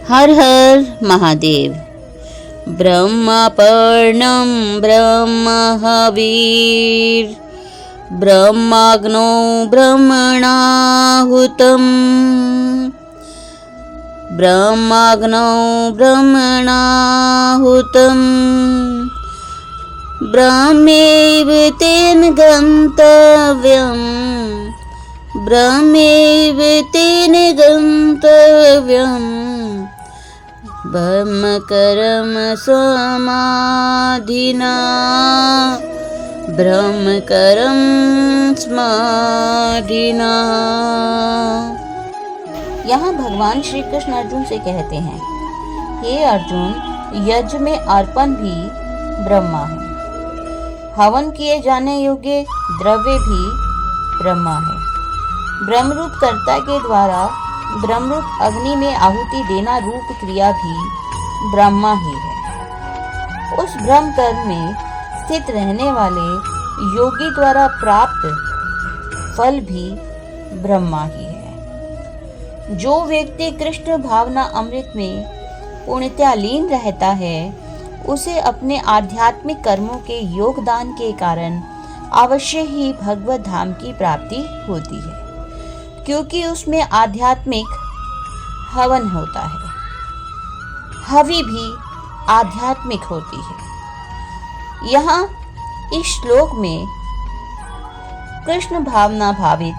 हर हर महादेव। ब्रह्मपर्णं ब्रह्महवीर ब्रह्माग्नो ब्रह्मणाहुतं ब्रह्माग्नो ब्रह्मणाहुतं ब्रह्मैव तेन गन्तव्यम् ब्रह्मैव तेन गन्तव्यम् ब्रह्मकर्म समाधिना ब्रह्मकर्म समाधिना। यहाँ भगवान श्री कृष्ण अर्जुन से कहते हैं, हे अर्जुन, यज्ञ में अर्पण भी ब्रह्मा है, हवन किए जाने योग्य द्रव्य भी ब्रह्मा है। ब्रह्मरूप कर्ता के द्वारा ब्रह्मरूप अग्नि में आहुति देना रूप क्रिया भी ब्रह्मा ही है। उस ब्रह्म कर्म में स्थित रहने वाले योगी द्वारा प्राप्त फल भी ब्रह्मा ही है। जो व्यक्ति कृष्ण भावना अमृत में पूर्णतया लीन रहता है, उसे अपने आध्यात्मिक कर्मों के योगदान के कारण अवश्य ही भगवत धाम की प्राप्ति होती है, क्योंकि उसमें आध्यात्मिक हवन होता है। हवि भी आध्यात्मिक होती है। यहाँ इस श्लोक में कृष्ण भावना भावित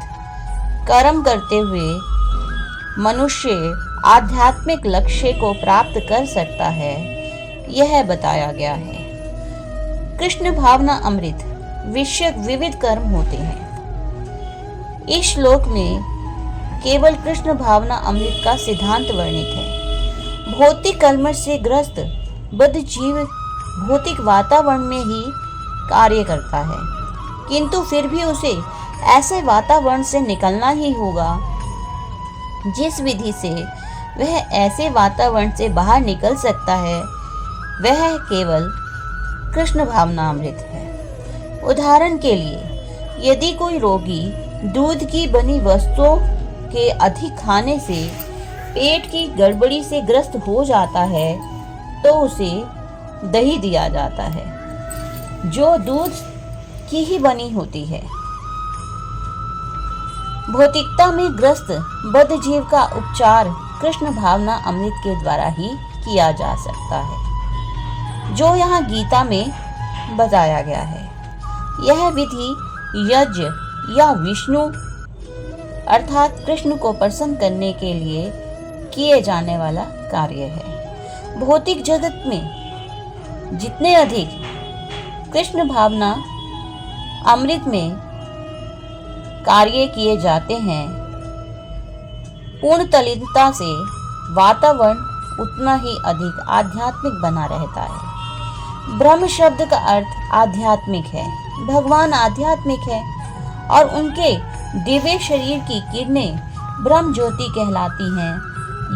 कर्म करते हुए मनुष्य आध्यात्मिक लक्ष्य को प्राप्त कर सकता है, यह बताया गया है। कृष्ण भावना अमृत विषयक विविध कर्म होते हैं। इस श्लोक में केवल कृष्ण भावना अमृत का सिद्धांत वर्णित है। भौतिक कर्म से ग्रस्त बद्ध जीव भौतिक वातावरण में ही कार्य करता है, किंतु फिर भी उसे ऐसे वातावरण से निकलना ही होगा जिस विधि से वह ऐसे वातावरण से बाहर निकल सकता है, वह केवल कृष्ण भावना अमृत है। उदाहरण के लिए, यदि कोई रोगी दूध की बनी वस्तुओं के अधिक खाने से पेट की गड़बड़ी से ग्रस्त हो जाता है, तो उसे दही दिया जाता है, जो दूध की ही बनी होती है। भौतिकता में ग्रस्त बद्ध जीव का उपचार कृष्ण भावना अमृत के द्वारा ही किया जा सकता है, जो यहाँ गीता में बताया गया है। यह विधि यज्ञ या विष्णु अर्थात कृष्ण को प्रसन्न करने के लिए किए जाने वाला कार्य है। भौतिक जगत में जितने अधिक कृष्ण भावना अमृत में कार्य किए जाते हैं, पूर्ण तल्लीनता से वातावरण उतना ही अधिक आध्यात्मिक बना रहता है। ब्रह्म शब्द का अर्थ आध्यात्मिक है। भगवान आध्यात्मिक है और उनके दिव्य शरीर की किरणें ब्रह्म ज्योति कहलाती हैं।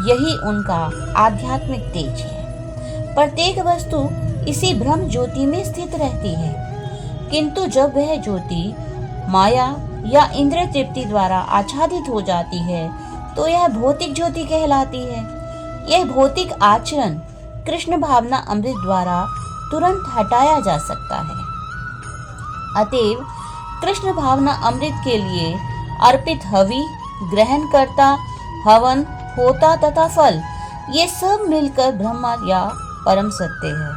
यही उनका आध्यात्मिक तेज है। प्रत्येक वस्तु इसी ब्रह्म ज्योति में स्थित रहती है, किंतु जब वह ज्योति माया या इंद्र तृप्ति द्वारा आच्छादित हो जाती है, तो यह भौतिक ज्योति कहलाती है। यह भौतिक आचरण कृष्ण भावना अमृत द्वारा तुरंत हटाया जा सकता है। अतएव कृष्ण भावना अमृत के लिए अर्पित हवि, ग्रहण करता, हवन, होता तथा फल, ये सब मिलकर ब्रह्म या परम सत्य है।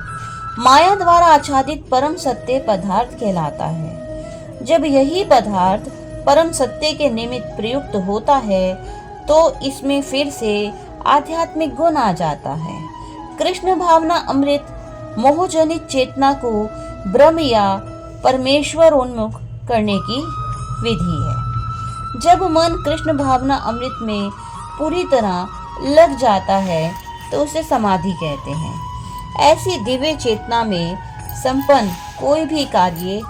माया द्वारा आच्छादित परम सत्य पदार्थ कहलाता है। जब यही पदार्थ परम सत्य के निमित्त प्रयुक्त होता है, तो इसमें फिर से आध्यात्मिक गुण आ जाता है। कृष्ण भावना अमृत मोहजनित चेतना को ब्रह्म या परमेश्वर उन्मुख करने की विधि है। जब मन कृष्ण भावना अमृत में पूरी तरह लग जाता है, तो उसे समाधि कहते हैं। ऐसी दिव्य चेतना में संपन्न कोई भी कार्य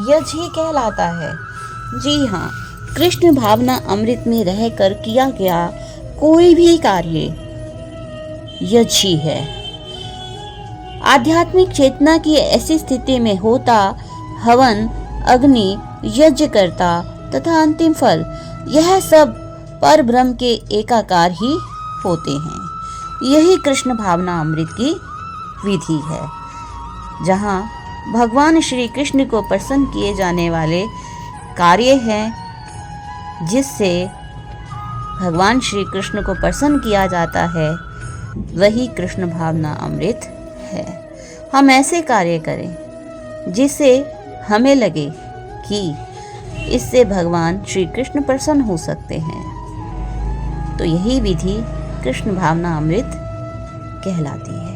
यज्ञ ही कहलाता है। जी हाँ, कृष्ण भावना अमृत में रहकर किया गया कोई भी कार्य यज्ञ ही है। आध्यात्मिक चेतना की ऐसी स्थिति में होता, हवन, अग्नि, यज्ञ करता तथा अंतिम फल, यह सब पर ब्रह्म के एकाकार ही होते हैं। यही कृष्ण भावना अमृत की विधि है, जहाँ भगवान श्री कृष्ण को प्रसन्न किए जाने वाले कार्य हैं, जिससे भगवान श्री कृष्ण को प्रसन्न किया जाता है, वही कृष्ण भावना अमृत है। हम ऐसे कार्य करें जिससे हमें लगे कि इससे भगवान श्री कृष्ण प्रसन्न हो सकते हैं। तो यही विधि कृष्ण भावना अमृत कहलाती है।